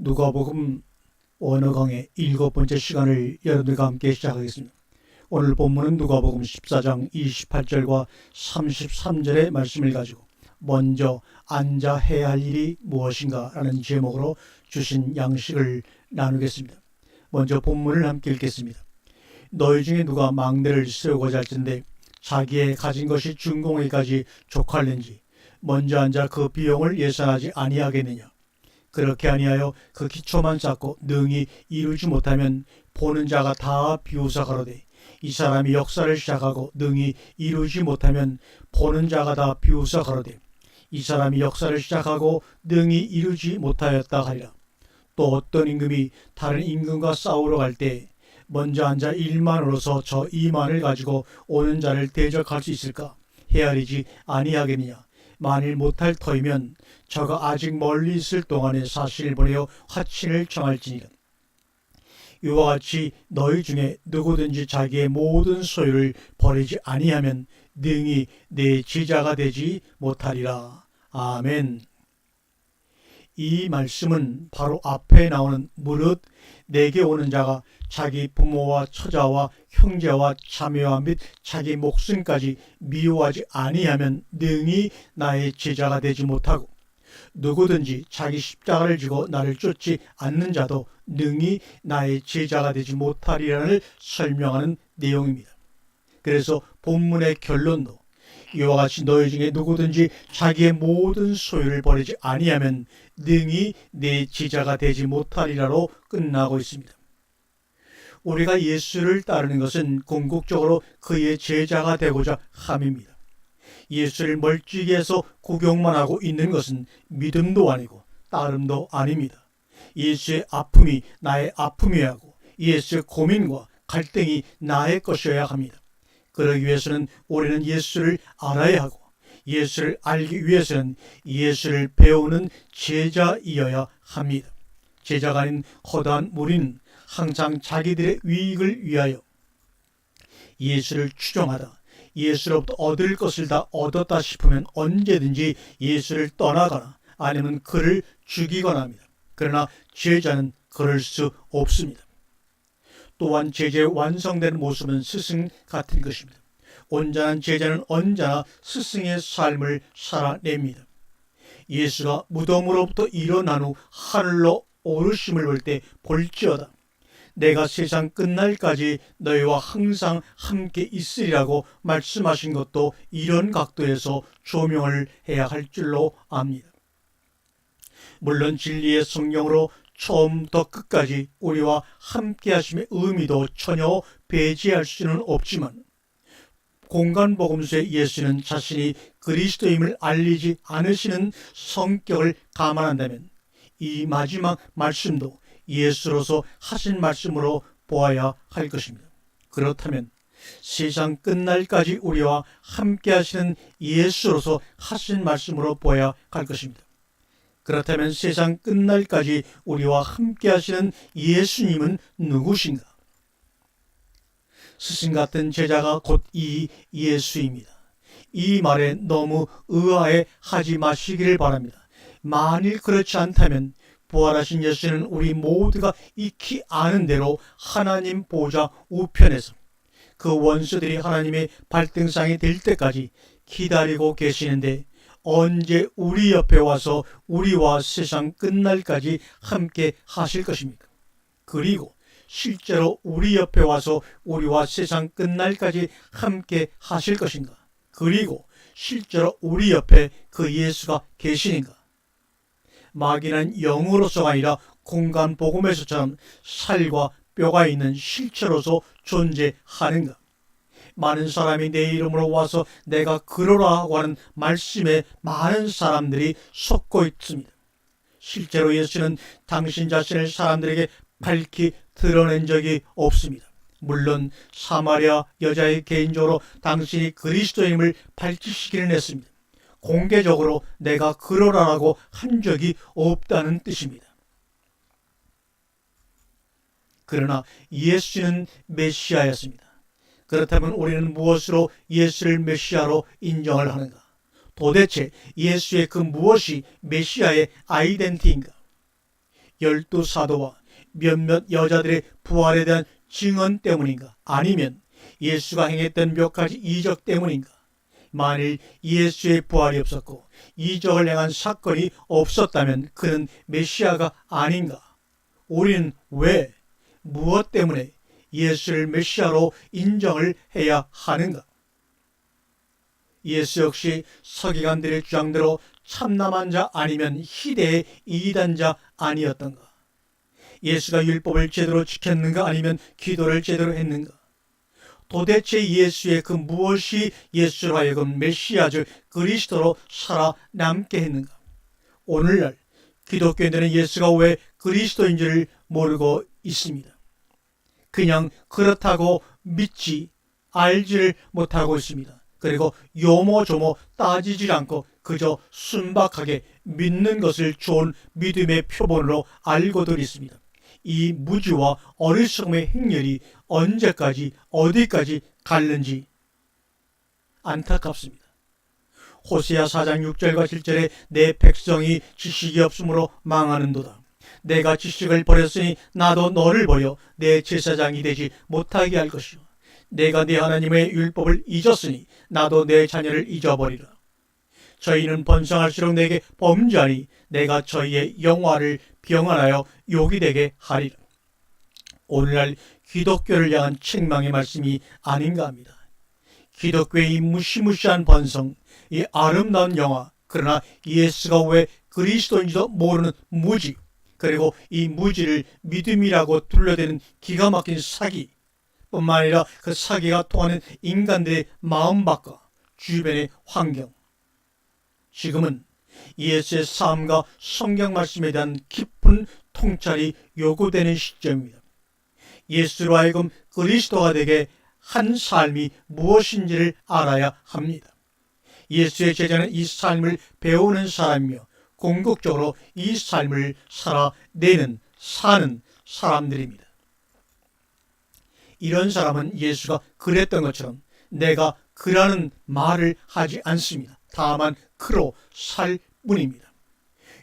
누가복음 언어 강의 7번째 시간을 여러분들과 함께 시작하겠습니다. 오늘 본문은 누가복음 14장 28절과 33절의 말씀을 가지고 먼저 앉아 해야 할 일이 무엇인가 라는 제목으로 주신 양식을 나누겠습니다. 먼저 본문을 함께 읽겠습니다. 너희 중에 누가 망대를 세우고자 할 텐데 자기의 가진 것이 준공에까지 족할는지 먼저 앉아 그 비용을 예산하지 아니하겠느냐. 그렇게 아니하여 그 기초만 쌓고 능히 이루지 못하면 보는 자가 다 비웃어 가로되 이 사람이 역사를 시작하고 능히 이루지 못하면 보는 자가 다 비웃어 가로되 이 사람이 역사를 시작하고 능히 이루지 못하였다 하리라. 또 어떤 임금이 다른 임금과 싸우러 갈 때 먼저 앉아 1만으로서 저 2만을 가지고 오는 자를 대적할 수 있을까? 헤아리지 아니하겠느냐. 만일 못할 터이면 저가 아직 멀리 있을 동안에 사실을 보내어 화친을 청할지니라. 이와 같이 너희 중에 누구든지 자기의 모든 소유를 버리지 아니하면 능히 내 제자가 되지 못하리라. 아멘. 이 말씀은 바로 앞에 나오는 무릇 내게 오는 자가 자기 부모와 처자와 형제와 자매와 및 자기 목숨까지 미워하지 아니하면 능히 나의 제자가 되지 못하고 누구든지 자기 십자가를 지고 나를 쫓지 않는 자도 능히 나의 제자가 되지 못하리라는 설명하는 내용입니다. 그래서 본문의 결론도 이와 같이 너희 중에 누구든지 자기의 모든 소유를 버리지 아니하면 능히 내 제자가 되지 못하리라로 끝나고 있습니다. 우리가 예수를 따르는 것은 궁극적으로 그의 제자가 되고자 함입니다. 예수를 멀찍이 해서 구경만 하고 있는 것은 믿음도 아니고 따름도 아닙니다. 예수의 아픔이 나의 아픔이어야 하고 예수의 고민과 갈등이 나의 것이어야 합니다. 그러기 위해서는 우리는 예수를 알아야 하고 예수를 알기 위해서는 예수를 배우는 제자이어야 합니다. 제자가 아닌 허다한 무리는 항상 자기들의 유익을 위하여 예수를 추종하다 예수로부터 얻을 것을 다 얻었다 싶으면 언제든지 예수를 떠나거나 아니면 그를 죽이거나 합니다. 그러나 제자는 그럴 수 없습니다. 또한 제자의 완성된 모습은 스승 같은 것입니다. 온전한 제자는 언제나 스승의 삶을 살아냅니다. 예수가 무덤으로부터 일어난 후 하늘로 오르심을 볼 때 볼지어다 내가 세상 끝날까지 너희와 항상 함께 있으리라고 말씀하신 것도 이런 각도에서 조명을 해야 할 줄로 압니다. 물론 진리의 성령으로 처음부터 끝까지 우리와 함께 하심의 의미도 전혀 배제할 수는 없지만 공간복음서의 예수는 자신이 그리스도임을 알리지 않으시는 성격을 감안한다면 이 마지막 말씀도 예수로서 하신 말씀으로 보아야 할 것입니다. 그렇다면 세상 끝날까지 우리와 함께 하시는 예수로서 하신 말씀으로 보아야 할 것입니다. 그렇다면 세상 끝날까지 우리와 함께 하시는 예수님은 누구신가? 스승 같은 제자가 곧 이 예수입니다. 이 말에 너무 의아해 하지 마시기를 바랍니다. 만일 그렇지 않다면 부활하신 예수는 우리 모두가 익히 아는 대로 하나님 보좌 우편에서 그 원수들이 하나님의 발등상이 될 때까지 기다리고 계시는데 언제 우리 옆에 와서 우리와 세상 끝날까지 함께 하실 것입니까? 그리고 실제로 우리 옆에 와서 우리와 세상 끝날까지 함께 하실 것인가? 그리고 실제로 우리 옆에 그 예수가 계시는가? 막연한 영으로서가 아니라 공간 복음에서처럼 살과 뼈가 있는 실체로서 존재하는가? 많은 사람이 내 이름으로 와서 내가 그러라 하고 하는 말씀에 많은 사람들이 속고 있습니다. 실제로 예수는 당신 자신을 사람들에게 밝히 드러낸 적이 없습니다. 물론 사마리아 여자의 개인적으로 당신이 그리스도임을 밝히시기는 했습니다. 공개적으로 내가 그러라라고 한 적이 없다는 뜻입니다. 그러나 예수는 메시아였습니다. 그렇다면 우리는 무엇으로 예수를 메시아로 인정을 하는가? 도대체 예수의 그 무엇이 메시아의 아이덴티인가? 12 사도와 몇몇 여자들의 부활에 대한 증언 때문인가? 아니면 예수가 행했던 몇 가지 이적 때문인가? 만일 예수의 부활이 없었고 이적을 행한 사건이 없었다면 그는 메시아가 아닌가? 우리는 왜, 무엇 때문에 예수를 메시아로 인정을 해야 하는가? 예수 역시 서기관들의 주장대로 참남한 자 아니면 희대의 이단자 아니었던가? 예수가 율법을 제대로 지켰는가 아니면 기도를 제대로 했는가? 도대체 예수의 그 무엇이 예수로 하여금 메시아 즉 그리스도로 살아남게 했는가? 오늘날 기독교인들은 예수가 왜 그리스도인지를 모르고 있습니다. 그냥 그렇다고 믿지 알지를 못하고 있습니다. 그리고 요모조모 따지질 않고 그저 순박하게 믿는 것을 좋은 믿음의 표본으로 알고들 있습니다. 이 무지와 어리석음의 행렬이 언제까지 어디까지 갈는지 안타깝습니다. 호세아 4장 6절과 7절에 내 백성이 지식이 없으므로 망하는도다. 내가 지식을 버렸으니 나도 너를 버려 내 제사장이 되지 못하게 할 것이요. 내가 네 하나님의 율법을 잊었으니 나도 내 자녀를 잊어버리라. 저희는 번성할수록 내게 범죄하니 내가 저희의 영화를 병안하여 욕이 되게 하리라. 오늘날 기독교를 향한 책망의 말씀이 아닌가 합니다. 기독교의 이 무시무시한 번성, 이 아름다운 영화, 그러나 예수가 왜 그리스도인지도 모르는 무지, 그리고 이 무지를 믿음이라고 둘러대는 기가 막힌 사기 뿐만 아니라 그 사기가 통하는 인간들의 마음밭과 주변의 환경, 지금은 예수의 삶과 성경 말씀에 대한 깊은 통찰이 요구되는 시점입니다. 예수로 하여금 그리스도가 되게 한 삶이 무엇인지를 알아야 합니다. 예수의 제자는 이 삶을 배우는 사람이며 궁극적으로 이 삶을 살아내는 사는 사람들입니다. 이런 사람은 예수가 그랬던 것처럼 내가 그라는 말을 하지 않습니다. 다만 그로 살 뿐입니다.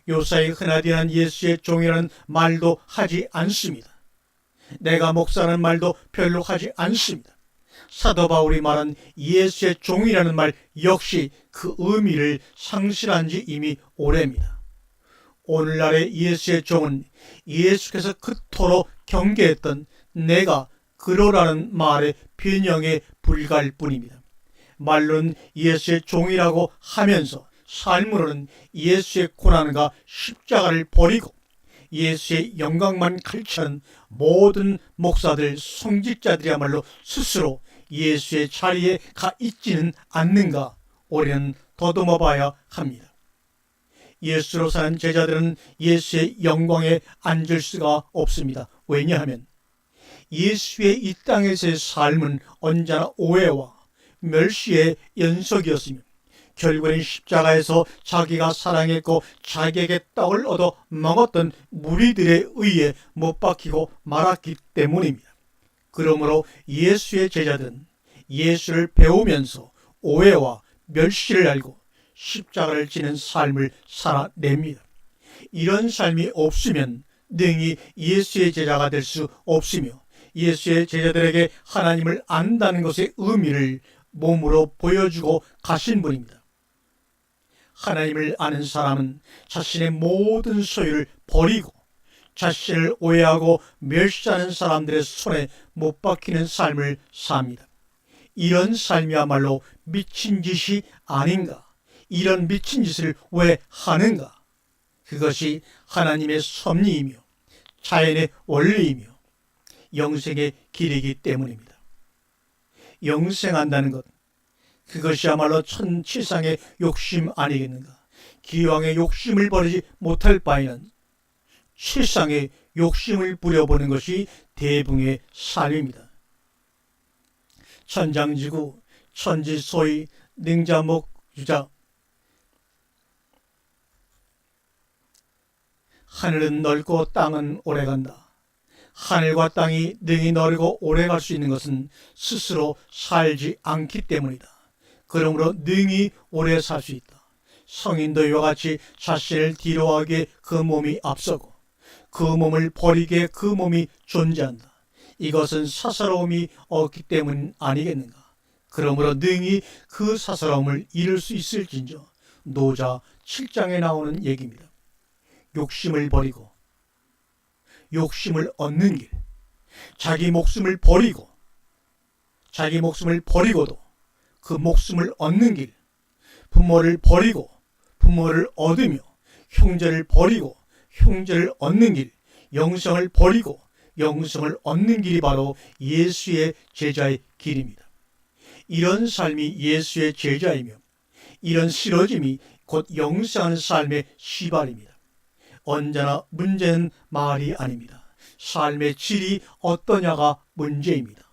요사이 흔하디 한 예수의 종이라는 말도 하지 않습니다. 내가 목사라는 말도 별로 하지 않습니다. 사도 바울이 말한 예수의 종이라는 말 역시 그 의미를 상실한 지 이미 오래입니다. 오늘날의 예수의 종은 예수께서 그토록 경계했던 내가 그러라는 말의 변형에 불과할 뿐입니다. 말로는 예수의 종이라고 하면서 삶으로는 예수의 고난과 십자가를 버리고 예수의 영광만 갈취하는 모든 목사들, 성직자들이야말로 스스로 예수의 자리에 가 있지는 않는가 우리는 더듬어 봐야 합니다. 예수로 사는 제자들은 예수의 영광에 앉을 수가 없습니다. 왜냐하면 예수의 이 땅에서의 삶은 언제나 오해와 멸시의 연속이었으며 결국엔 십자가에서 자기가 사랑했고 자기에게 떡을 얻어 먹었던 무리들에 의해 못 박히고 말았기 때문입니다. 그러므로 예수의 제자들은 예수를 배우면서 오해와 멸시를 알고 십자가를 지는 삶을 살아냅니다. 이런 삶이 없으면 능히 예수의 제자가 될 수 없으며 예수의 제자들에게 하나님을 안다는 것의 의미를 몸으로 보여주고 가신 분입니다. 하나님을 아는 사람은 자신의 모든 소유를 버리고 자신을 오해하고 멸시하는 사람들의 손에 못 박히는 삶을 삽니다. 이런 삶이야말로 미친 짓이 아닌가? 이런 미친 짓을 왜 하는가? 그것이 하나님의 섭리이며 자연의 원리이며 영생의 길이기 때문입니다. 영생한다는 것, 그것이야말로 천치상의 욕심 아니겠는가? 기왕의 욕심을 버리지 못할 바에는 치상의 욕심을 부려보는 것이 대붕의 삶입니다. 천장지구, 천지소위, 능자목유자. 하늘은 넓고 땅은 오래간다. 하늘과 땅이 능히 넓고 오래갈 수 있는 것은 스스로 살지 않기 때문이다. 그러므로 능히 오래 살 수 있다. 성인도 이와 같이 자신을 뒤로하기에 그 몸이 앞서고 그 몸을 버리기에 그 몸이 존재한다. 이것은 사사로움이 없기 때문 아니겠는가? 그러므로 능히 그 사사로움을 이룰 수 있을진저. 노자 7장에 나오는 얘기입니다. 욕심을 버리고 욕심을 얻는 길, 자기 목숨을 버리고도 그 목숨을 얻는 길, 부모를 버리고 부모를 얻으며 형제를 버리고 형제를 얻는 길, 영성을 버리고 영성을 얻는 길이 바로 예수의 제자의 길입니다. 이런 삶이 예수의 제자이며 이런 쓰러짐이 곧 영생하는 삶의 시발입니다. 언제나 문제는 말이 아닙니다. 삶의 질이 어떠냐가 문제입니다.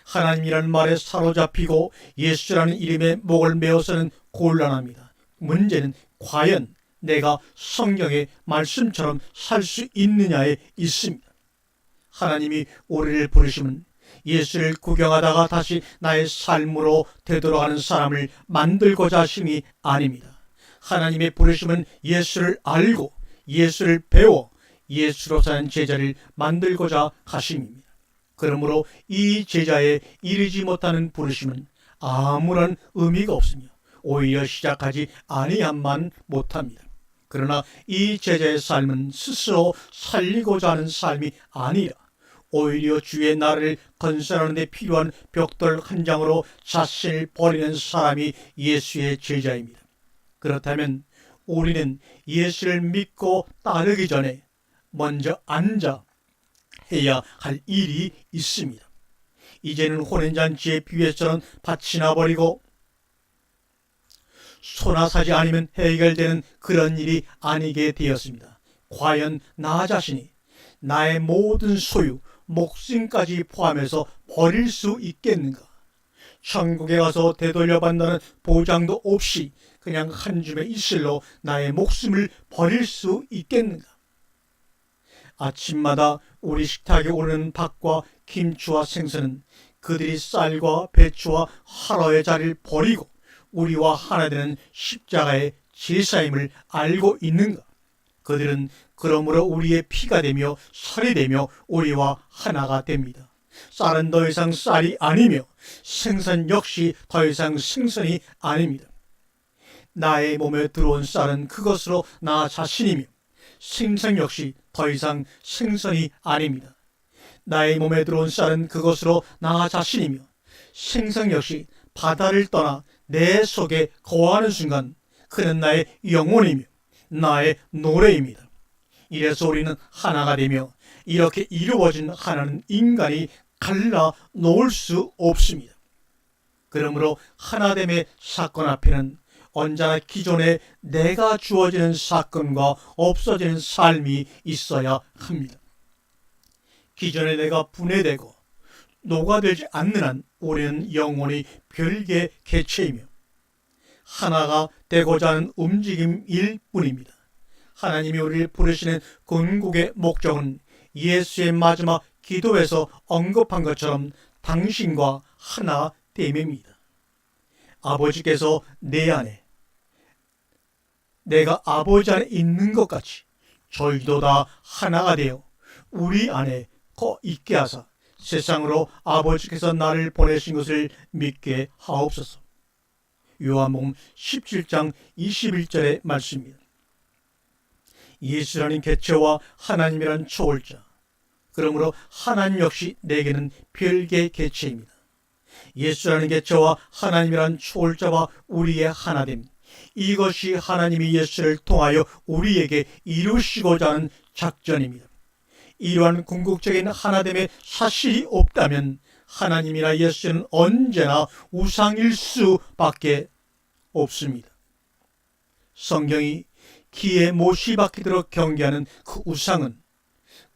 하나님이라는 말에 사로잡히고 예수라는 이름에 목을 메어서는 곤란합니다. 문제는 과연 내가 성경의 말씀처럼 살 수 있느냐에 있습니다. 하나님이 우리를 부르시면 예수를 구경하다가 다시 나의 삶으로 되돌아가는 사람을 만들고자 하심이 아닙니다. 하나님의 부르심은 예수를 알고 예수를 배워 예수로 사는 제자를 만들고자 하심입니다. 그러므로 이 제자에 이르지 못하는 부르심은 아무런 의미가 없으며 오히려 시작하지 아니함만 못합니다. 그러나 이 제자의 삶은 스스로 살리고자 하는 삶이 아니라 오히려 주의 나라를 건설하는 데 필요한 벽돌 한 장으로 자신을 버리는 사람이 예수의 제자입니다. 그렇다면 우리는 예수를 믿고 따르기 전에 먼저 앉아 해야 할 일이 있습니다. 이제는 혼인잔치의 비유에서는 밭이 나버리고 소나 사지 않으면 해결되는 그런 일이 아니게 되었습니다. 과연 나 자신이 나의 모든 소유, 목숨까지 포함해서 버릴 수 있겠는가? 천국에 가서 되돌려받는다는 보장도 없이 그냥 한 줌의 이슬로 나의 목숨을 버릴 수 있겠는가? 아침마다 우리 식탁에 오르는 밥과 김치와 생선은 그들이 쌀과 배추와 화로의 자리를 버리고 우리와 하나 되는 십자가의 제사임을 알고 있는가? 그들은 그러므로 우리의 피가 되며 살이 되며 우리와 하나가 됩니다. 쌀은 더 이상 쌀이 아니며 생선 역시 더 이상 생선이 아닙니다. 나의 몸에 들어온 쌀은 그것으로 나 자신이며 생선 역시 더 이상 생선이 아닙니다. 나의 몸에 들어온 쌀은 그것으로 나 자신이며 생선 역시 바다를 떠나 내 속에 거하는 순간 그는 나의 영혼이며 나의 노래입니다. 이래서 우리는 하나가 되며 이렇게 이루어진 하나는 인간이 갈라 놓을 수 없습니다. 그러므로 하나됨의 사건 앞에는 언제나 기존에 내가 주어지는 사건과 없어지는 삶이 있어야 합니다. 기존에 내가 분해되고 녹아들지 않는 한 우리는 영원히 별개의 개체이며 하나가 되고자 하는 움직임일 뿐입니다. 하나님이 우리를 부르시는 궁극의 목적은 예수의 마지막 기도에서 언급한 것처럼 당신과 하나 됨입니다. 아버지께서 내 안에 내가 아버지 안에 있는 것 같이 저희도 다 하나가 되어 우리 안에 거 있게 하사 세상으로 아버지께서 나를 보내신 것을 믿게 하옵소서. 요한복음 17장 21절의 말씀입니다. 예수라는 개체와 하나님이라는 초월자, 그러므로 하나님 역시 내게는 별개의 개체입니다. 예수라는 개체와 하나님이라는 초월자와 우리의 하나됨, 이것이 하나님이 예수를 통하여 우리에게 이루시고자 하는 작전입니다. 이러한 궁극적인 하나됨의 사실이 없다면 하나님이나 예수는 언제나 우상일 수밖에 없습니다. 성경이 기에 못이 박히도록 경계하는 그 우상은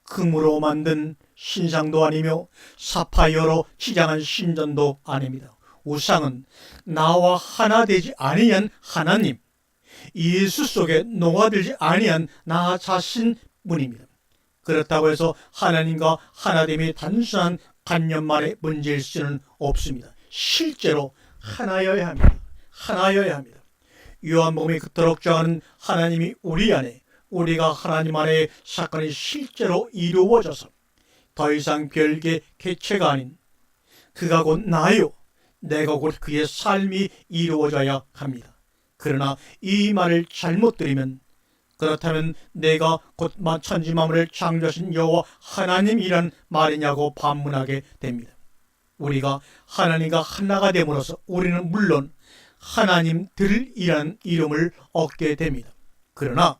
금으로 만든 신상도 아니며 사파이어로 치장한 신전도 아닙니다. 우상은 나와 하나 되지 아니한 하나님, 예수 속에 녹아들지 아니한 나 자신뿐입니다. 그렇다고 해서 하나님과 하나됨이 단순한 관념만의 문제일 수는 없습니다. 실제로 하나여야 합니다. 하나여야 합니다. 요한복음이 그토록 정하는 하나님이 우리 안에 우리가 하나님 안에 사건이 실제로 이루어져서 더 이상 별개 개체가 아닌 그가 곧 나요, 내가 곧 그의 삶이 이루어져야 합니다. 그러나 이 말을 잘못 들으면, 그렇다면 내가 곧 천지 만물을 창조하신 여호와 하나님이란 말이냐고 반문하게 됩니다. 우리가 하나님과 하나가 됨으로써 우리는 물론 하나님들이라는 이름을 얻게 됩니다. 그러나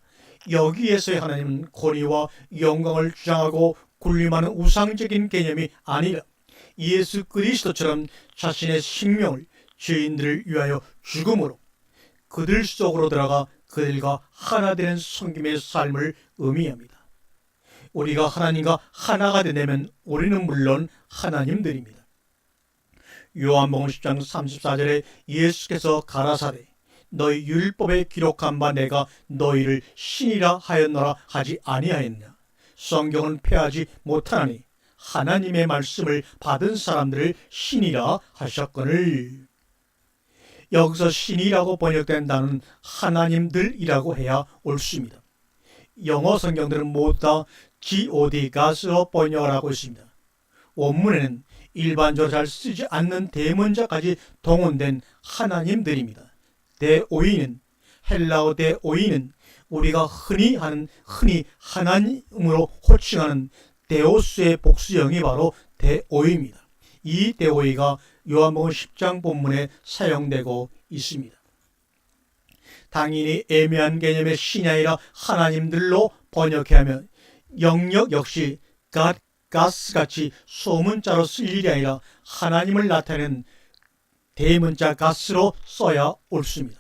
여기에서의 하나님은 권위와 영광을 주장하고 군림하는 우상적인 개념이 아니라 예수 그리스도처럼 자신의 생명을 죄인들을 위하여 죽음으로 그들 속으로 들어가 그들과 하나 되는 섬김의 삶을 의미합니다. 우리가 하나님과 하나가 되려면 우리는 물론 하나님들입니다. 요한복음 10장 34절에 예수께서 가라사대 너희 율법에 기록한 바 내가 너희를 신이라 하였노라 하지 아니하였냐. 성경은 폐하지 못하나니 하나님의 말씀을 받은 사람들을 신이라 하셨거늘. 여기서 신이라고 번역된 단어는 하나님들이라고 해야 옳습니다. 영어 성경들은 모두 다 God, God으로 번역을 하고 있습니다. 원문에는 일반적으로 잘 쓰지 않는 대문자까지 동원된 하나님들입니다. 대오이는, 헬라어 대오이는 우리가 흔히 하나님으로 호칭하는 데오스의 복수형이 바로 대오이입니다. 이 대오이가 요한복음 10장 본문에 사용되고 있습니다. 당연히 애매한 개념의 신이 아니라 하나님들로 번역해야 하면 영역 역시 God, Gods 같이 소문자로 쓸 일이 아니라 하나님을 나타내는 대문자 Gods로 써야 옳습니다.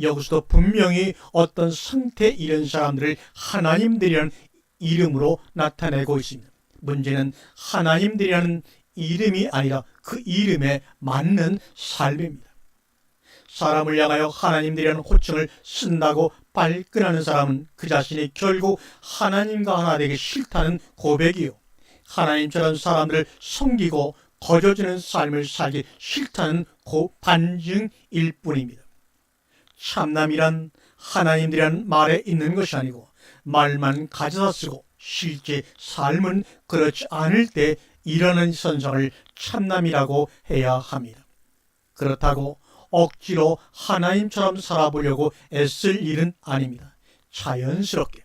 여기서도 분명히 어떤 상태 이런 사람들을 하나님들이라는 이름으로 나타내고 있습니다. 문제는 하나님들이라는 이름이 아니라 그 이름에 맞는 삶입니다. 사람을 향하여 하나님들이라는 호칭을 쓴다고 발끈하는 사람은 그 자신이 결국 하나님과 하나 되기 싫다는 고백이요, 하나님처럼 사람들을 섬기고 거저주는 삶을 살기 싫다는 반증일 뿐입니다. 참남이란 하나님들이란 말에 있는 것이 아니고 말만 가져다 쓰고 실제 삶은 그렇지 않을 때 일어나는 선상을 참남이라고 해야 합니다. 그렇다고 억지로 하나님처럼 살아보려고 애쓸 일은 아닙니다. 자연스럽게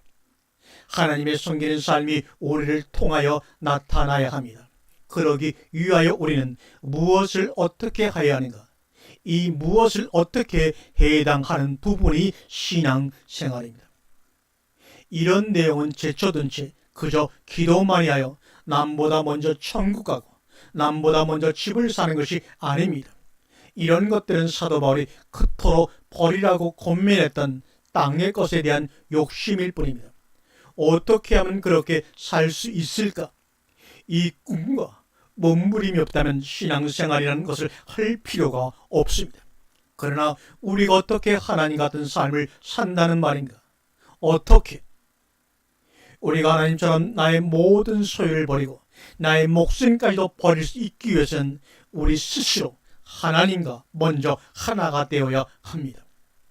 하나님의 섬기는 삶이 우리를 통하여 나타나야 합니다. 그러기 위하여 우리는 무엇을 어떻게 해야 하는가? 이 무엇을 어떻게 해당하는 부분이 신앙생활입니다. 이런 내용은 제쳐둔 채 그저 기도만이 하여 남보다 먼저 천국 가고 남보다 먼저 집을 사는 것이 아닙니다. 이런 것들은 사도 바울이 그토록 버리라고 권면했던 땅의 것에 대한 욕심일 뿐입니다. 어떻게 하면 그렇게 살 수 있을까? 이 꿈과 몸부림이 없다면 신앙생활이라는 것을 할 필요가 없습니다. 그러나 우리가 어떻게 하나님 같은 삶을 산다는 말인가? 어떻게? 우리가 하나님처럼 나의 모든 소유를 버리고 나의 목숨까지도 버릴 수 있기 위해서는 우리 스스로 하나님과 먼저 하나가 되어야 합니다.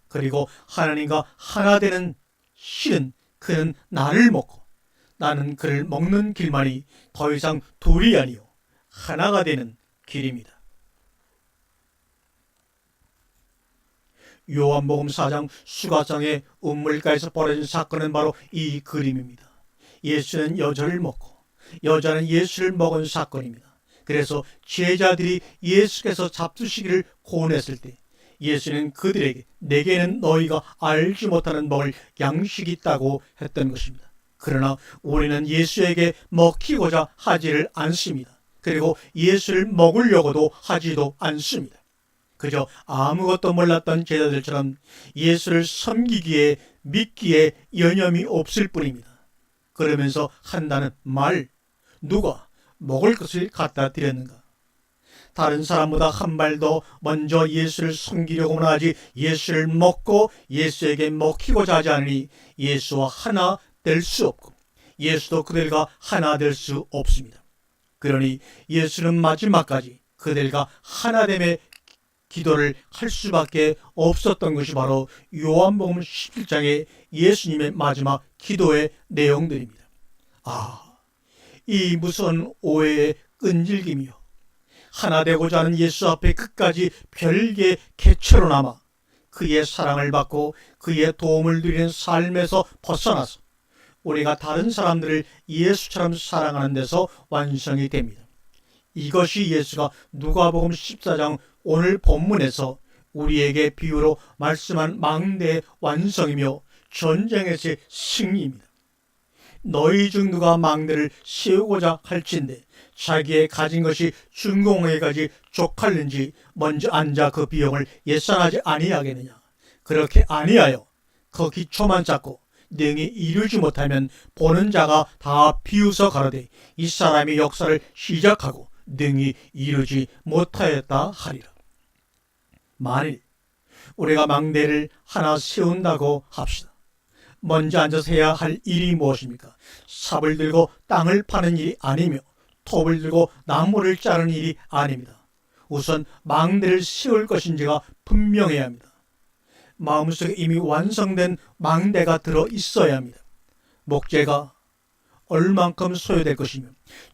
그리고 하나님과 하나 되는 실은 그는 나를 먹고 나는 그를 먹는 길만이 더 이상 둘이 아니요 하나가 되는 길입니다. 요한복음 4장 수가성의 운물가에서 벌어진 사건은 바로 이 그림입니다. 예수는 여자를 먹고 여자는 예수를 먹은 사건입니다. 그래서 제자들이 예수께서 잡수시기를 권했을 때 예수는 그들에게 내게는 너희가 알지 못하는 먹을 양식이 있다고 했던 것입니다. 그러나 우리는 예수에게 먹히고자 하지를 않습니다. 그리고 예수를 먹으려고도 하지도 않습니다. 그저 아무것도 몰랐던 제자들처럼 예수를 섬기기에 믿기에 여념이 없을 뿐입니다. 그러면서 한다는 말, 누가 먹을 것을 갖다 드렸는가? 다른 사람보다 한 발 더 먼저 예수를 섬기려고만 하지 예수를 먹고 예수에게 먹히고자 하지 않으니 예수와 하나 될 수 없고 예수도 그들과 하나 될 수 없습니다. 그러니 예수는 마지막까지 그들과 하나됨에 기도를 할 수밖에 없었던 것이 바로 요한복음 17장의 예수님의 마지막 기도의 내용들입니다. 이 무서운 오해의 끈질김이요, 하나 되고자 하는 예수 앞에 끝까지 별개의 객체로 남아 그의 사랑을 받고 그의 도움을 누리는 삶에서 벗어나서 우리가 다른 사람들을 예수처럼 사랑하는 데서 완성이 됩니다. 이것이 예수가 누가복음 14장 오늘 본문에서 우리에게 비유로 말씀한 망대의 완성이며 전쟁에서의 승리입니다. 너희 중 누가 망대를 세우고자 할진대 자기의 가진 것이 준공에까지 족할는지 먼저 앉아 그 비용을 예산하지 아니하겠느냐. 그렇게 아니하여 그 기초만 잡고 능히 이루지 못하면 보는 자가 다 비웃어 가로되 이 사람이 역사를 시작하고 능히 이루지 못하였다 하리라. 만일 우리가 망대를 하나 세운다고 합시다. 먼저 앉아서 해야 할 일이 무엇입니까? 삽을 들고 땅을 파는 일이 아니며 톱을 들고 나무를 자르는 일이 아닙니다. 우선 망대를 세울 것인지가 분명해야 합니다. 마음속에 이미 완성된 망대가 들어 있어야 합니다. 목재가 얼만큼 소요될 것이며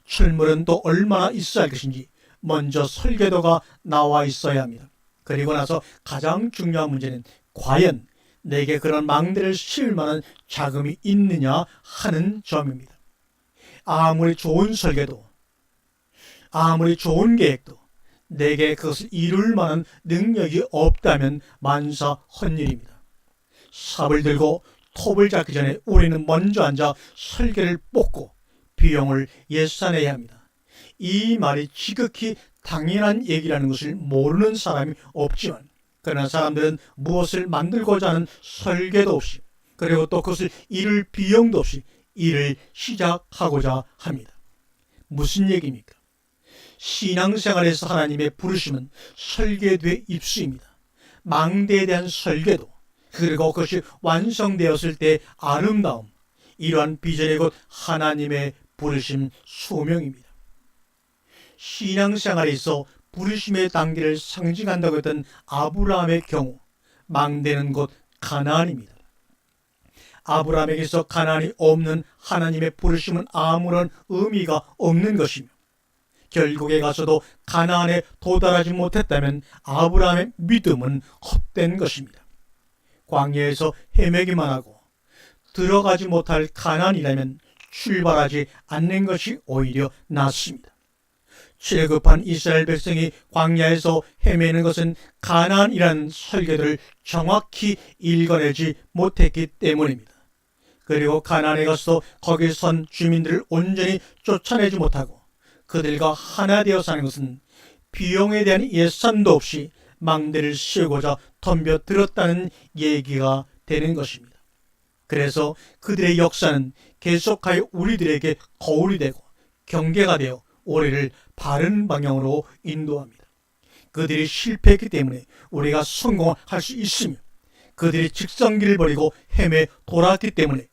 철물은 또 얼마나 있어야 할 것인지 먼저 설계도가 나와 있어야 합니다. 그리고 나서 가장 중요한 문제는 과연 내게 그런 망대를 씌울 만한 자금이 있느냐 하는 점입니다. 아무리 좋은 설계도, 아무리 좋은 계획도 내게 그것을 이룰 만한 능력이 없다면 만사 헛일입니다. 삽을 들고 톱을 잡기 전에 우리는 먼저 앉아 설계를 뽑고 비용을 예산해야 합니다. 이 말이 지극히 당연한 얘기라는 것을 모르는 사람이 없지만, 그러나 사람들은 무엇을 만들고자 하는 설계도 없이, 그리고 또 그것을 이룰 비용도 없이 일을 시작하고자 합니다. 무슨 얘기입니까? 신앙생활에서 하나님의 부르심은 설계도의 입수입니다. 망대에 대한 설계도, 그리고 그것이 완성되었을 때 아름다움, 이러한 비전이 곧 하나님의 부르심 소명입니다. 신앙생활에 있어 부르심의 단계를 상징한다고 했던 아브라함의 경우 망대는 곧 가나안입니다. 아브라함에게서 가나안이 없는 하나님의 부르심은 아무런 의미가 없는 것이며, 결국에 가서도 가나안에 도달하지 못했다면 아브라함의 믿음은 헛된 것입니다. 광야에서 헤매기만 하고 들어가지 못할 가나안이라면 출발하지 않는 것이 오히려 낫습니다. 출애굽한 이스라엘 백성이 광야에서 헤매는 것은 가나안이라는 설계도를 정확히 읽어내지 못했기 때문입니다. 그리고 가나안에 가서 거기 선 주민들을 온전히 쫓아내지 못하고 그들과 하나 되어 사는 것은 비용에 대한 예산도 없이 망대를 씌우고자 덤벼들었다는 얘기가 되는 것입니다. 그래서 그들의 역사는 계속하여 우리들에게 거울이 되고 경계가 되어 우리를 바른 방향으로 인도합니다. 그들이 실패했기 때문에 우리가 성공할 수 있으며, 그들이 직선길을 버리고 헤매 돌아왔기 때문에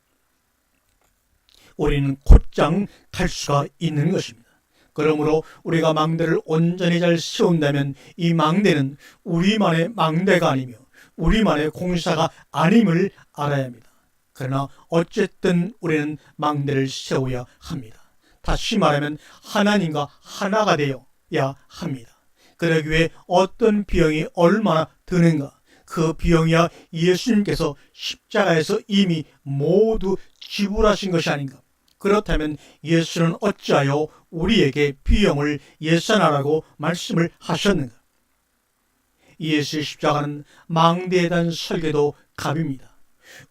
우리는 곧장 갈 수가 있는 것입니다. 그러므로 우리가 망대를 온전히 잘 세운다면 이 망대는 우리만의 망대가 아니며 우리만의 공사가 아님을 알아야 합니다. 그러나 어쨌든 우리는 망대를 세워야 합니다. 다시 말하면 하나님과 하나가 되어야 합니다. 그러기 위해 어떤 비용이 얼마나 드는가, 그 비용이야 예수님께서 십자가에서 이미 모두 지불하신 것이 아닌가. 그렇다면 예수는 어찌하여 우리에게 비용을 예산하라고 말씀을 하셨는가? 예수의 십자가는 망대에 대한 설계도 갑입니다.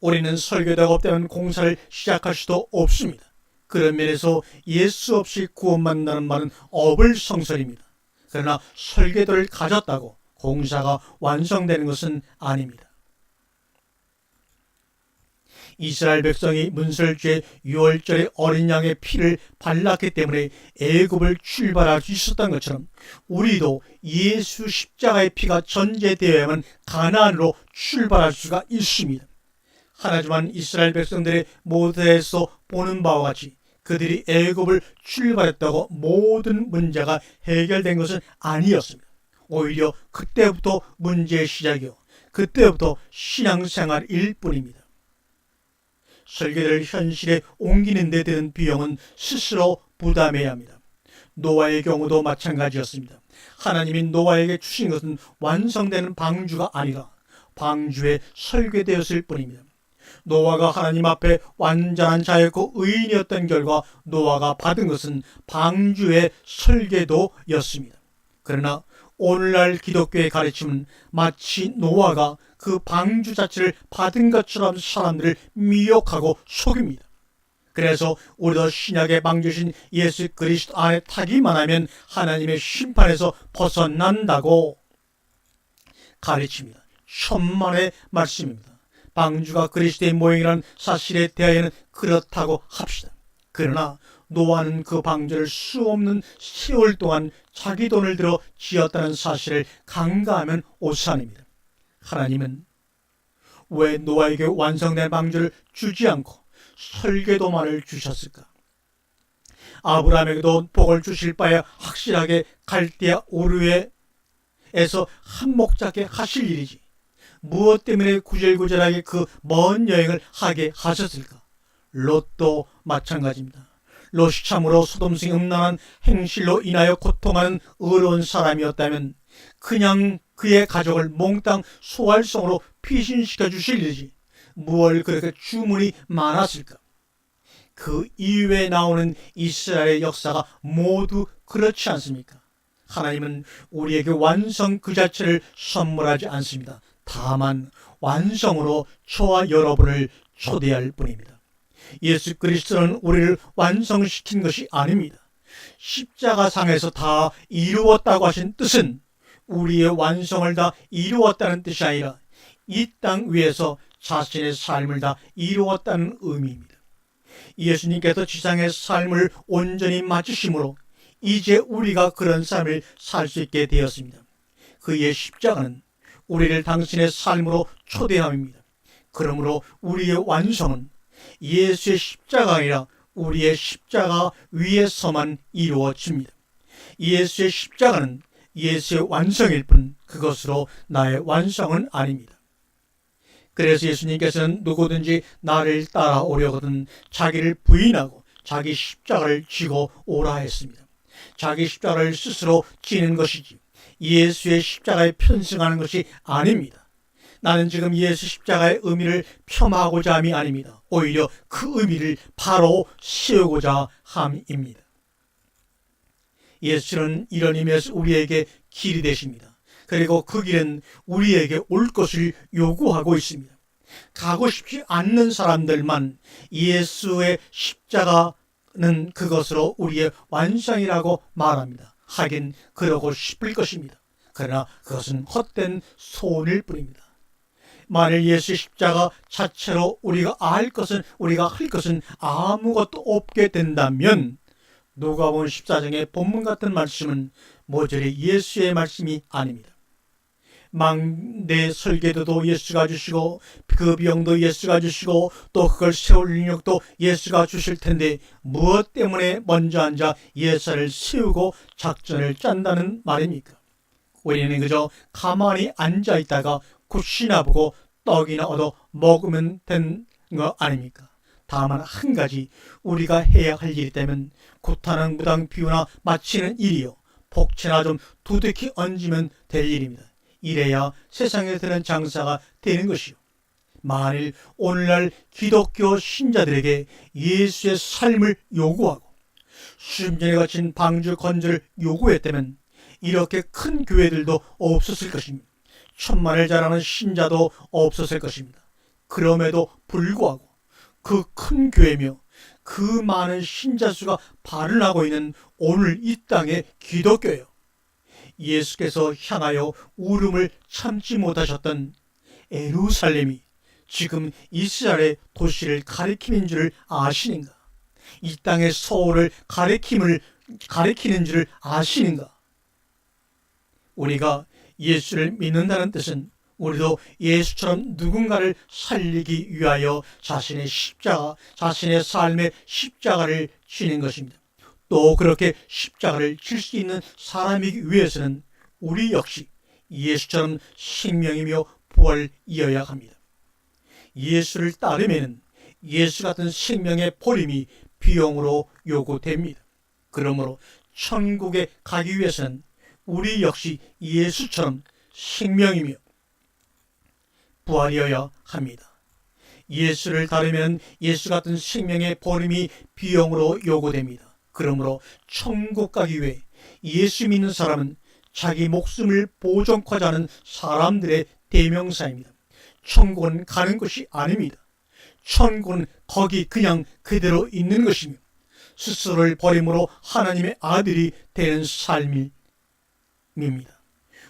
우리는 설계도가 없다면 공사를 시작할 수도 없습니다. 그런 면에서 예수 없이 구원받는다는 말은 어불성설입니다. 그러나 설계도를 가졌다고 공사가 완성되는 것은 아닙니다. 이스라엘 백성이 문설주의 6월절에 어린 양의 피를 발랐기 때문에 애굽을 출발할 수 있었던 것처럼 우리도 예수 십자가의 피가 전제되어야만 가나안으로 출발할 수가 있습니다. 하지만 이스라엘 백성들의 모세에서 보는 바와 같이 그들이 애굽을 출발했다고 모든 문제가 해결된 것은 아니었습니다. 오히려 그때부터 문제의 시작이요, 그때부터 신앙생활일 뿐입니다. 설계를 현실에 옮기는 데 드는 비용은 스스로 부담해야 합니다. 노아의 경우도 마찬가지였습니다. 하나님이 노아에게 주신 것은 완성되는 방주가 아니라 방주에 설계되었을 뿐입니다. 노아가 하나님 앞에 완전한 자였고 의인이었던 결과 노아가 받은 것은 방주의 설계도였습니다. 그러나 오늘날 기독교의 가르침은 마치 노아가 그 방주 자체를 받은 것처럼 사람들을 미혹하고 속입니다. 그래서 우리도 신약의 방주신 예수 그리스도 안에 타기만 하면 하나님의 심판에서 벗어난다고 가르칩니다. 천만의 말씀입니다. 방주가 그리스도의 모형이라는 사실에 대하여는 그렇다고 합시다. 그러나 노아는 그 방주를 수없는 세월 동안 자기 돈을 들여 지었다는 사실을 간과하면 오산입니다. 하나님은 왜 노아에게 완성된 방주를 주지 않고 설계도만을 주셨을까? 아브라함에게도 복을 주실 바에 확실하게 갈대아 우르에서 한몫잡게 하실 일이지 무엇 때문에 구질구질하게 그 먼 여행을 하게 하셨을까? 롯도 마찬가지입니다. 롯이 참으로 소돔승 음란한 행실로 인하여 고통하는 의로운 사람이었다면 그냥 그의 가족을 몽땅 소활성으로 피신시켜 주실 일이지 무얼 그렇게 주문이 많았을까? 그 이후에 나오는 이스라엘의 역사가 모두 그렇지 않습니까? 하나님은 우리에게 완성 그 자체를 선물하지 않습니다. 다만 완성으로 저와 여러분을 초대할 뿐입니다. 예수 그리스도는 우리를 완성시킨 것이 아닙니다. 십자가상에서 다 이루었다고 하신 뜻은 우리의 완성을 다 이루었다는 뜻이 아니라 이 땅 위에서 자신의 삶을 다 이루었다는 의미입니다. 예수님께서 지상의 삶을 온전히 마치심으로 이제 우리가 그런 삶을 살 수 있게 되었습니다. 그의 십자가는 우리를 당신의 삶으로 초대함입니다. 그러므로 우리의 완성은 예수의 십자가가 아니라 우리의 십자가 위에서만 이루어집니다. 예수의 십자가는 예수의 완성일 뿐 그것으로 나의 완성은 아닙니다. 그래서 예수님께서는 누구든지 나를 따라오려거든 자기를 부인하고 자기 십자가를 지고 오라 했습니다. 자기 십자가를 스스로 지는 것이지 예수의 십자가에 편승하는 것이 아닙니다. 나는 지금 예수 십자가의 의미를 폄하하고자 함이 아닙니다. 오히려 그 의미를 바로 세우고자 함입니다. 예수는 이런 의미에서 우리에게 길이 되십니다. 그리고 그 길은 우리에게 올 것을 요구하고 있습니다. 가고 싶지 않는 사람들만 예수의 십자가는 그것으로 우리의 완성이라고 말합니다. 하긴 그러고 싶을 것입니다. 그러나 그것은 헛된 소원일 뿐입니다. 만일 예수의 십자가 자체로 우리가 할 것은 우리가 할 것은 아무것도 없게 된다면 누가복음 14장의 본문 같은 말씀은 모조리 예수의 말씀이 아닙니다. 망대 설계도도 예수가 주시고 그 비용도 예수가 주시고 또 그걸 세울 능력도 예수가 주실 텐데 무엇 때문에 먼저 앉아 예산을 세우고 작전을 짠다는 말입니까? 우리는 그저 가만히 앉아 있다가 굿이나 보고 떡이나 얻어 먹으면 된 거 아닙니까? 다만 한 가지 우리가 해야 할 일이 있다면 굿하는 무당 비우나 마치는 일이요 복채나 좀 두둑히 얹으면 될 일입니다. 이래야 세상에 드는 장사가 되는 것이요. 만일 오늘날 기독교 신자들에게 예수의 삶을 요구하고 수십 년에 거친 방주 건조를 요구했다면 이렇게 큰 교회들도 없었을 것입니다. 천만을 자랑하는 신자도 없었을 것입니다. 그럼에도 불구하고 그 큰 교회며 그 많은 신자 수가 발언하고 있는 오늘 이 땅의 기독교요. 예수께서 향하여 울음을 참지 못하셨던 예루살렘이 지금 이스라엘의 도시를 가리키는 줄 아시는가? 이 땅의 서울을 가리키는 줄 아시는가? 우리가 예수를 믿는다는 뜻은 우리도 예수처럼 누군가를 살리기 위하여 자신의 십자가, 자신의 삶의 십자가를 지는 것입니다. 또 그렇게 십자가를 질 수 있는 사람이기 위해서는 우리 역시 예수처럼 생명이며 부활이어야 합니다. 예수를 따르면 예수 같은 생명의 버림이 비용으로 요구됩니다. 그러므로 천국에 가기 위해서는 우리 역시 예수처럼 생명이며 부활이어야 합니다. 예수를 따르면 예수 같은 생명의 버림이 비용으로 요구됩니다. 그러므로 천국 가기 위해 예수 믿는 사람은 자기 목숨을 보존하자 하는 사람들의 대명사입니다. 천국은 가는 것이 아닙니다. 천국은 거기 그냥 그대로 있는 것이며 스스로를 버림으로 하나님의 아들이 되는 삶입니다.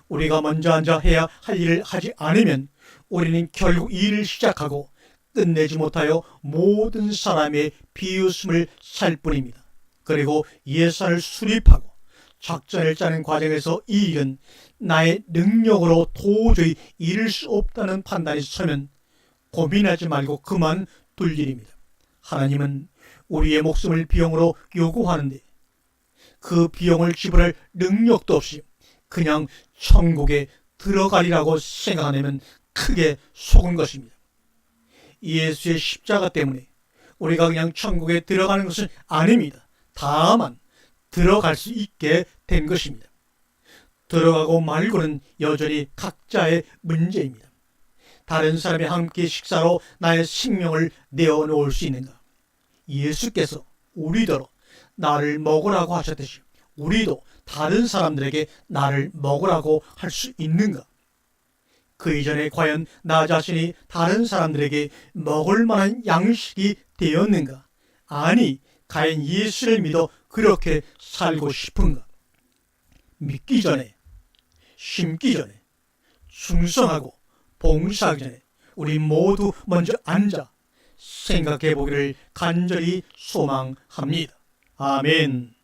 우리가 먼저 앉아 해야 할 일을 하지 않으면 우리는 결국 일을 시작하고 끝내지 못하여 모든 사람의 비웃음을 살 뿐입니다. 그리고 예산을 수립하고 작전을 짜는 과정에서 이 일은 나의 능력으로 도저히 이룰 수 없다는 판단이 서면 고민하지 말고 그만둘 일입니다. 하나님은 우리의 목숨을 비용으로 요구하는데 그 비용을 지불할 능력도 없이 그냥 천국에 들어가리라고 생각하면 크게 속은 것입니다. 예수의 십자가 때문에 우리가 그냥 천국에 들어가는 것은 아닙니다. 다만 들어갈 수 있게 된 것입니다. 들어가고 말고는 여전히 각자의 문제입니다. 다른 사람이 함께 식사로 나의 생명을 내어놓을 수 있는가? 예수께서 우리더러 나를 먹으라고 하셨듯이 우리도 다른 사람들에게 나를 먹으라고 할 수 있는가? 그 이전에 과연 나 자신이 다른 사람들에게 먹을 만한 양식이 되었는가? 아니, 과연 예수를 믿어 그렇게 살고 싶은가? 믿기 전에, 심기 전에, 충성하고 봉사하기 전에 우리 모두 먼저 앉아 생각해 보기를 간절히 소망합니다. 아멘.